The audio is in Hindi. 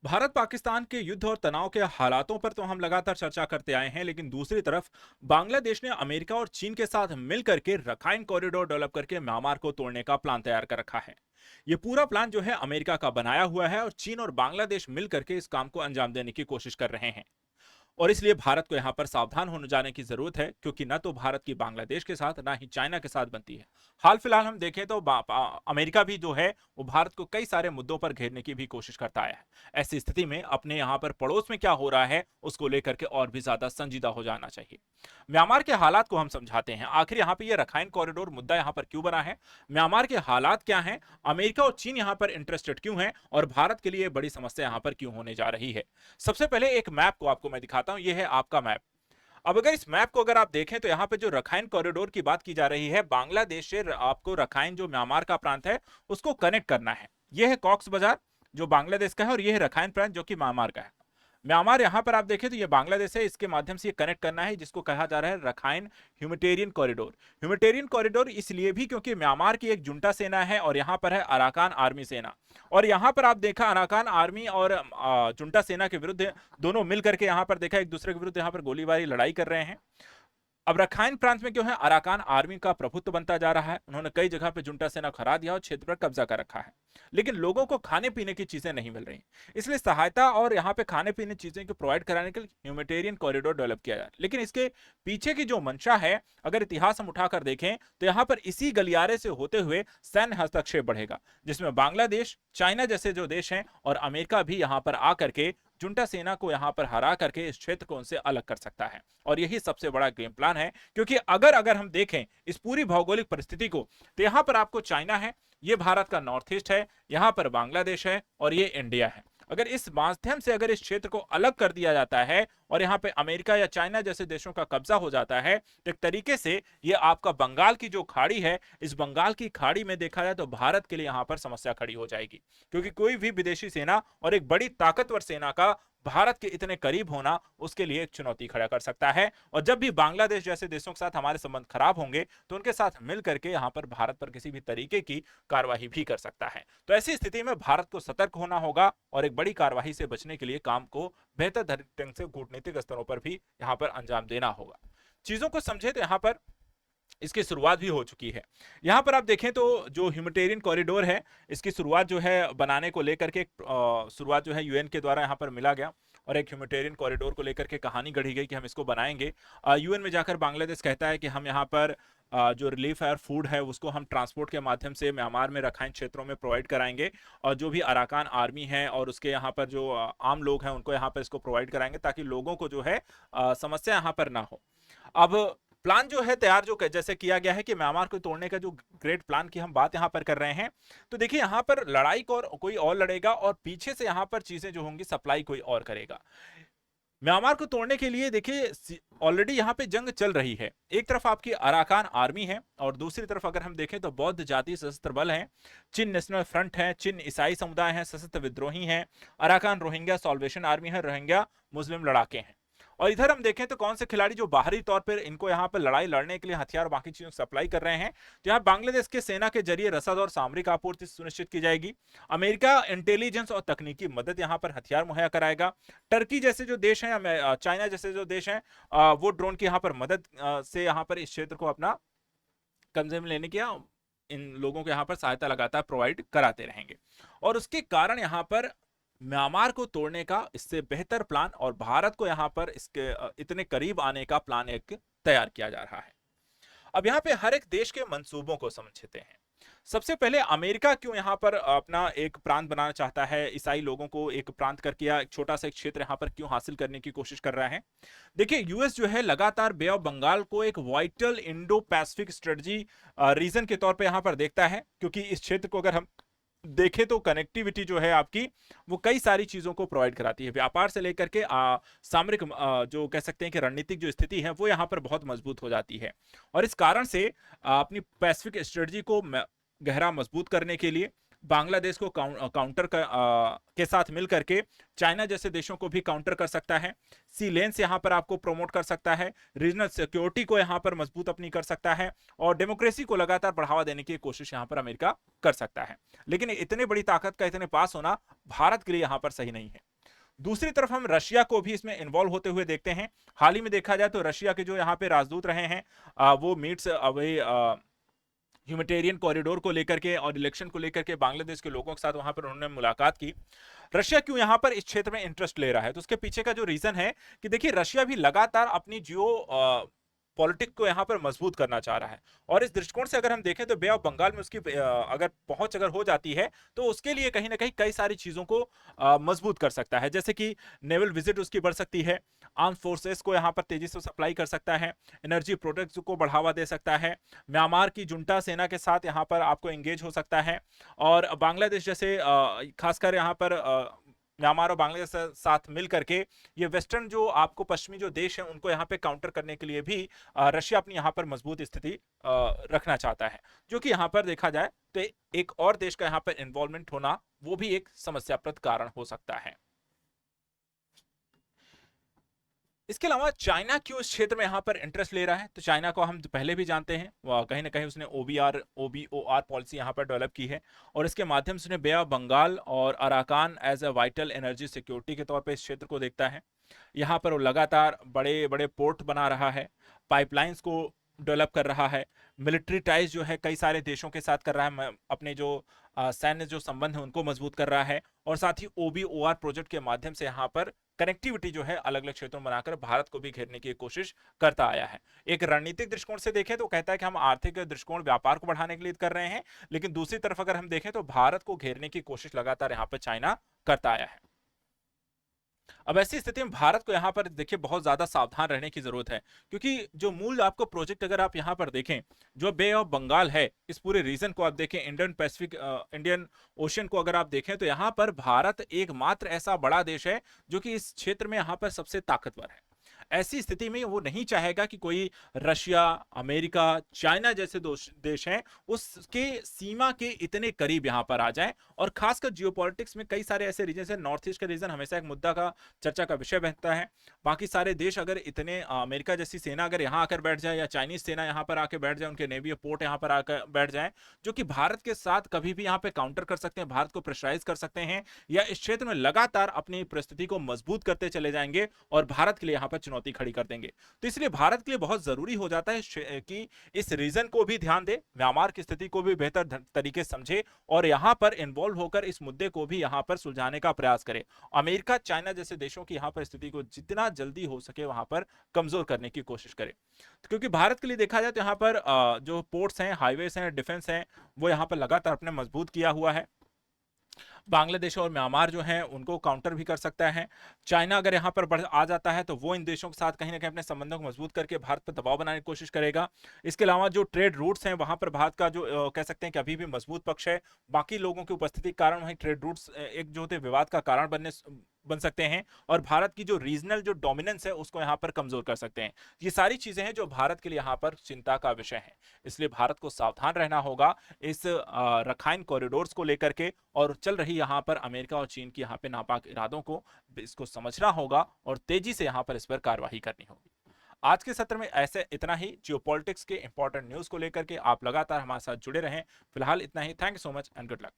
भारत पाकिस्तान के युद्ध और तनाव के हालातों पर तो हम लगातार चर्चा करते आए हैं, लेकिन दूसरी तरफ बांग्लादेश ने अमेरिका और चीन के साथ मिलकर के रखाइन कॉरिडोर डेवलप करके म्यांमार को तोड़ने का प्लान तैयार कर रखा है। ये पूरा प्लान जो है अमेरिका का बनाया हुआ है और चीन और बांग्लादेश मिलकर के इस काम को अंजाम देने की कोशिश कर रहे हैं। और इसलिए भारत को यहां पर सावधान होने जाने की जरूरत है, क्योंकि ना तो भारत की बांग्लादेश के साथ ना ही चाइना के साथ बनती है। हाल फिलहाल हम देखें तो अमेरिका भी जो है वो भारत को कई सारे मुद्दों पर घेरने की भी कोशिश करता है। ऐसी स्थिति में अपने यहां पर पड़ोस में क्या हो रहा है उसको लेकर के और भी ज्यादा संजीदा हो जाना चाहिए। म्यांमार के हालात को हम समझाते हैं, आखिर यहाँ पे ये रखाइन कॉरिडोर मुद्दा यहाँ पर क्यों बना है, म्यांमार के हालात क्या हैं, अमेरिका और चीन यहाँ पर इंटरेस्टेड क्यों हैं और भारत के लिए बड़ी समस्या यहाँ पर क्यों होने जा रही है। सबसे पहले एक मैप को आपको मैं दिखाता हूं, ये है आपका मैप। अब अगर इस मैप को अगर आप देखें तो यहाँ पे जो रखाइन कॉरिडोर की बात की जा रही है, बांग्लादेश से आपको रखाइन जो म्यांमार का प्रांत है उसको कनेक्ट करना है। यह है कॉक्स बाजार जो बांग्लादेश का है और यह है रखाइन प्रांत जो कि म्यांमार का है। म्यांमार यहां पर आप देखें तो ये बांग्लादेश है, इसके माध्यम से ये कनेक्ट करना है, जिसको कहा जा रहा है Rakhine humanitarian corridor. Humanitarian corridor इसलिए भी क्योंकि म्यांमार की एक जुंटा सेना है और यहां पर है अराकान आर्मी सेना। और यहां पर आप देखा अराकान आर्मी और जुंटा सेना के विरुद्ध दोनों मिलकर के यहां पर देखा एक दूसरे के विरुद्ध यहां पर गोलीबारी लड़ाई कर रहे हैं। अब रखाइन प्रांत में क्यों है अराकान आर्मी का प्रभुत्व बनता जा रहा है, उन्होंने कई जगह पे जुंटा सेना खड़ा दिया और क्षेत्र पर कब्जा कर रखा है, लेकिन लोगों को खाने पीने की चीजें नहीं मिल रही। इसलिए सहायता और यहाँ पे खाने पीने चीजें को प्रोवाइड कराने के लिए ह्यूमैनिटेरियन कॉरिडोर डेवलप किया जाए। लेकिन इसके पीछे की जो मंशा है, अगर इतिहास हम उठाकर देखें तो यहाँ पर इसी गलियारे से होते हुए सैन्य हस्तक्षेप बढ़ेगा, जिसमें बांग्लादेश, चाइना जैसे जो देश हैं और अमेरिका भी यहाँ पर आकर के जुंटा सेना को यहां पर हरा करके इस क्षेत्र को उनसे अलग कर सकता है। और यही सबसे बड़ा गेम प्लान है, क्योंकि अगर अगर हम देखें इस पूरी भौगोलिक परिस्थिति को तो यहां पर आपको चाइना है, ये भारत का नॉर्थ ईस्ट है, यहां पर बांग्लादेश है और ये इंडिया है। अगर इस माध्यम से अगर इस क्षेत्र को अलग कर दिया जाता है और यहाँ पे अमेरिका या चाइना जैसे देशों का कब्जा हो जाता है, तो एक तरीके से ये आपका बंगाल की जो खाड़ी है, इस बंगाल की खाड़ी में देखा जाए तो भारत के लिए यहाँ पर समस्या खड़ी हो जाएगी, क्योंकि कोई भी विदेशी सेना और एक बड़ी ताकतवर सेना का भारत के इतने करीब होना उसके लिए एक चुनौती खड़ा कर सकता है। और जब भी बांग्लादेश जैसे देशों के साथ हमारे संबंध खराब होंगे तो उनके साथ मिल करके यहां पर भारत पर किसी भी तरीके की कार्रवाई भी कर सकता है। तो ऐसी स्थिति में भारत को सतर्क होना होगा और एक बड़ी कार्रवाई से बचने के लिए काम को बेहतर ढंग से कूटनीतिक स्तरों पर भी यहां पर अंजाम देना होगा। चीजों को समझे तो यहां पर इसकी शुरुआत भी हो चुकी है। यहाँ पर आप देखें तो जो ह्यूमैनिटेरियन कॉरिडोर है, इसकी शुरुआत जो है बनाने को लेकर के शुरुआत जो है यूएन के द्वारा यहाँ पर मिला गया और एक ह्यूमैनिटेरियन कॉरिडोर को लेकर के कहानी गढ़ी गई कि हम इसको बनाएंगे। यूएन में जाकर बांग्लादेश कहता है कि हम यहाँ पर जो रिलीफ है और फूड है उसको हम ट्रांसपोर्ट के माध्यम से म्यांमार में रखाइन क्षेत्रों में प्रोवाइड कराएंगे और जो भी अराकान आर्मी है और उसके यहाँ पर जो आम लोग हैं उनको यहाँ पर इसको प्रोवाइड कराएंगे, ताकि लोगों को जो है समस्या यहाँ पर ना हो। अब प्लान जो है तैयार जो जैसे किया गया है कि म्यांमार को तोड़ने का जो ग्रेट प्लान की हम बात यहां पर कर रहे हैं, तो देखिए यहां पर लड़ाई को कोई और लड़ेगा और पीछे से यहां पर चीजें जो होंगी सप्लाई कोई और करेगा। म्यांमार को तोड़ने के लिए देखिए ऑलरेडी यहां पे जंग चल रही है। एक तरफ आपकी अराकान आर्मी है और दूसरी तरफ अगर हम देखें तो बौद्ध जातीय सशस्त्र बल हैं, चिन नेशनल फ्रंट है, चिन ईसाई समुदाय है, सशस्त्र विद्रोही हैं, अराकान रोहिंग्या सॉल्वेशन आर्मी है, रोहिंग्या मुस्लिम लड़ाके हैं। और इधर हम देखें तो कौन से खिलाड़ी जो बाहरी तौर पर इनको यहाँ पर लड़ाई लड़ने के लिए हथियार और बाकी चीजों सप्लाई कर रहे हैं, तो यहाँ बांग्लादेश के सेना के जरिए रसद और सामरिक आपूर्ति सुनिश्चित की जाएगी। अमेरिका इंटेलिजेंस और तकनीकी मदद यहाँ पर हथियार मुहैया कराएगा। टर्की जैसे जो देश हैं, चाइना जैसे जो देश हैं, वो ड्रोन की यहाँ पर मदद से यहाँ पर इस क्षेत्र को अपना कब्जे में लेने की इन लोगों को यहाँ पर सहायता लगातार प्रोवाइड कराते रहेंगे। और उसके कारण यहाँ पर म्यांमार को तोड़ने का इससे बेहतर प्लान और भारत को यहां पर इसके इतने करीब आने का प्लान एक तैयार किया जा रहा है। अब यहाँ पे हर एक देश के मंसूबों को समझते हैं। सबसे पहले अमेरिका क्यों यहाँ पर अपना एक प्रांत बनाना चाहता है, ईसाई लोगों को एक प्रांत करके या एक छोटा सा एक क्षेत्र यहाँ पर क्यों हासिल करने की कोशिश कर रहा है। देखिए यूएस जो है लगातार बे ऑफ बंगाल को एक vital Indo Pacific strategy region के तौर पर यहाँ पर देखता है, क्योंकि इस क्षेत्र को अगर हम देखें तो कनेक्टिविटी जो है आपकी वो कई सारी चीजों को प्रोवाइड कराती है, व्यापार से लेकर के सामरिक जो कह सकते हैं कि रणनीतिक जो स्थिति है वो यहाँ पर बहुत मजबूत हो जाती है। और इस कारण से अपनी पैसिफिक स्ट्रेटजी को गहरा मजबूत करने के लिए बांग्लादेश को काउंटर के साथ मिल करके चाइना जैसे देशों को भी काउंटर कर सकता है, सी लेंस यहां पर आपको प्रमोट कर सकता है, रीजनल सिक्योरिटी को यहां पर मजबूत अपनी कर सकता है और डेमोक्रेसी को लगातार बढ़ावा देने की कोशिश यहां पर अमेरिका कर सकता है। लेकिन इतने बड़ी ताकत का इतने पास होना भारत के लिए यहां पर सही नहीं है। दूसरी तरफ हम रशिया को भी इसमें इन्वॉल्व होते हुए देखते हैं। हाल ही में देखा जाए तो रशिया के जो यहाँ पे राजदूत रहे हैं, वो मीट्स अवे ह्यूमैनिटेरियन कॉरिडोर को लेकर के और इलेक्शन को लेकर के बांग्लादेश के लोगों के साथ वहां पर उन्होंने मुलाकात की। रशिया क्यों यहां पर इस क्षेत्र में इंटरेस्ट ले रहा है, तो उसके पीछे का जो रीजन है कि देखिए रशिया भी लगातार अपनी जियो पॉलिटिक्स को यहां पर मजबूत करना चाह रहा है। और इस दृष्टिकोण से अगर हम देखें तो बे ऑफ बंगाल में उसकी अगर पहुंच अगर हो जाती है तो उसके लिए कहीं ना कहीं कई सारी चीजों को मजबूत कर सकता है, जैसे कि नेवल विजिट उसकी बढ़ सकती है, आर्म फोर्सेस को यहां पर तेजी से सप्लाई कर सकता है, एनर्जी प्रोडक्ट्स को बढ़ावा दे सकता है, म्यांमार की जुंटा सेना के साथ यहां पर आपको एंगेज हो सकता है, और बांग्लादेश जैसे खासकर यहां पर म्यांमार और बांग्लादेश के साथ मिल करके ये वेस्टर्न जो आपको पश्चिमी जो देश हैं उनको यहाँ पे काउंटर करने के लिए भी रशिया अपनी यहाँ पर मजबूत स्थिति रखना चाहता है, जो कि यहाँ पर देखा जाए तो एक और देश का यहाँ पर इन्वॉल्वमेंट होना वो भी एक समस्याप्रद कारण हो सकता है। इसके अलावा चाइना क्यों इस क्षेत्र में यहां पर इंटरेस्ट ले रहा है, तो चाइना को हम पहले भी जानते हैं, कहीं ना कहीं उसने ओबीओआर पॉलिसी यहां पर डेवलप की है और इसके माध्यम से उसने बे ऑफ बंगाल और Arakan as a vital energy security के तौर पर इस क्षेत्र को देखता है। यहां पर वो लगातार बड़े बड़े पोर्ट बना रहा है, पाइपलाइंस को डेवलप कर रहा है, मिलिट्री टाइज जो है कई सारे देशों के साथ कर रहा है, अपने जो सैन्य जो संबंध है उनको मजबूत कर रहा है, और साथ ही ओबीओआर प्रोजेक्ट के माध्यम से यहाँ पर कनेक्टिविटी जो है अलग अलग क्षेत्रों में बनाकर भारत को भी घेरने की कोशिश करता आया है। एक रणनीतिक दृष्टिकोण से देखें तो कहता है कि हम आर्थिक दृष्टिकोण व्यापार को बढ़ाने के लिए कर रहे हैं, लेकिन दूसरी तरफ अगर हम देखें तो भारत को घेरने की कोशिश लगातार यहाँ पर चाइना करता आया है। अब ऐसी स्थिति में भारत को यहाँ पर देखिए बहुत ज्यादा सावधान रहने की जरूरत है, क्योंकि जो मूल आपको प्रोजेक्ट अगर आप यहाँ पर देखें, जो बे ऑफ बंगाल है, इस पूरे रीजन को आप देखें, इंडियन पैसिफिक इंडियन ओशन को अगर आप देखें तो यहाँ पर भारत एकमात्र ऐसा बड़ा देश है जो कि इस क्षेत्र में यहाँ पर सबसे ताकतवर है। ऐसी स्थिति में वो नहीं चाहेगा कि कोई रशिया, अमेरिका, चाइना जैसे देश हैं उसके सीमा के इतने करीब यहां पर आ जाए। और खासकर जियोपॉलिटिक्स में कई सारे ऐसे रीजन है, नॉर्थ ईस्ट का रीजन हमेशा एक मुद्दा का चर्चा का विषय बनता है। बाकी सारे देश अगर इतने अमेरिका जैसी सेना अगर यहां आकर बैठ जाए या चाइनीज सेना यहां पर आकर बैठ जाए, उनके नेवी पोर्ट यहां पर आकर बैठ जाए, जो कि भारत के साथ कभी भी यहां पे काउंटर कर सकते हैं, भारत को प्रेशराइज कर सकते हैं, या इस क्षेत्र में लगातार अपनी परिस्थिति को मजबूत करते चले जाएंगे और भारत के लिए यहां पर चुनौती खड़ी कर देंगे। तो इसलिए भारत के लिए बहुत जरूरी हो जाता है कि इस रीजन को भी ध्यान दे, म्यांमार की स्थिति को भी बेहतर तरीके से समझे और यहां पर इन्वॉल्व होकर इस मुद्दे को भी यहां पर सुलझाने का प्रयास करे। अमेरिका, चाइना जैसे देशों की यहां पर स्थिति को जितना जल्दी हो सके वहां पर कमजोर करने की कोशिश करे, क्योंकि भारत के लिए देखा जाए तो यहां पर जो पोर्ट्स हैं, हाईवेज हैं, डिफेंस हैं, वो यहां पर लगातार अपने मजबूत किया हुआ है। बांग्लादेश और म्यांमार जो हैं उनको काउंटर भी कर सकता है। चाइना अगर यहाँ पर बढ़ आ जाता है तो वो इन देशों के साथ कहीं ना कहीं अपने संबंधों को मजबूत करके भारत पर दबाव बनाने की कोशिश करेगा। इसके अलावा जो ट्रेड रूट्स हैं वहां पर भारत का जो कह सकते हैं कि अभी भी मजबूत पक्ष है। बाकी लोगों की उपस्थिति के कारण वहीं ट्रेड रूट्स एक जो होते विवाद का कारण बन सकते हैं और भारत की जो रीजनल जो डोमिनेंस है उसको यहाँ पर कमजोर कर सकते हैं। ये सारी चीजें हैं जो भारत के लिए यहाँ पर चिंता का विषय है। इसलिए भारत को सावधान रहना होगा इस रखाइन कॉरिडोर्स को लेकर के, और चल रही यहाँ पर अमेरिका और चीन की यहाँ पे नापाक इरादों को इसको समझना होगा और तेजी से यहाँ पर इस पर कार्रवाई करनी होगी। आज के सत्र में ऐसे इतना ही। जियोपॉलिटिक्स के इंपॉर्टेंट न्यूज को लेकर के आप लगातार हमारे साथ जुड़े रहें। फिलहाल इतना ही। Thank you so much and good luck.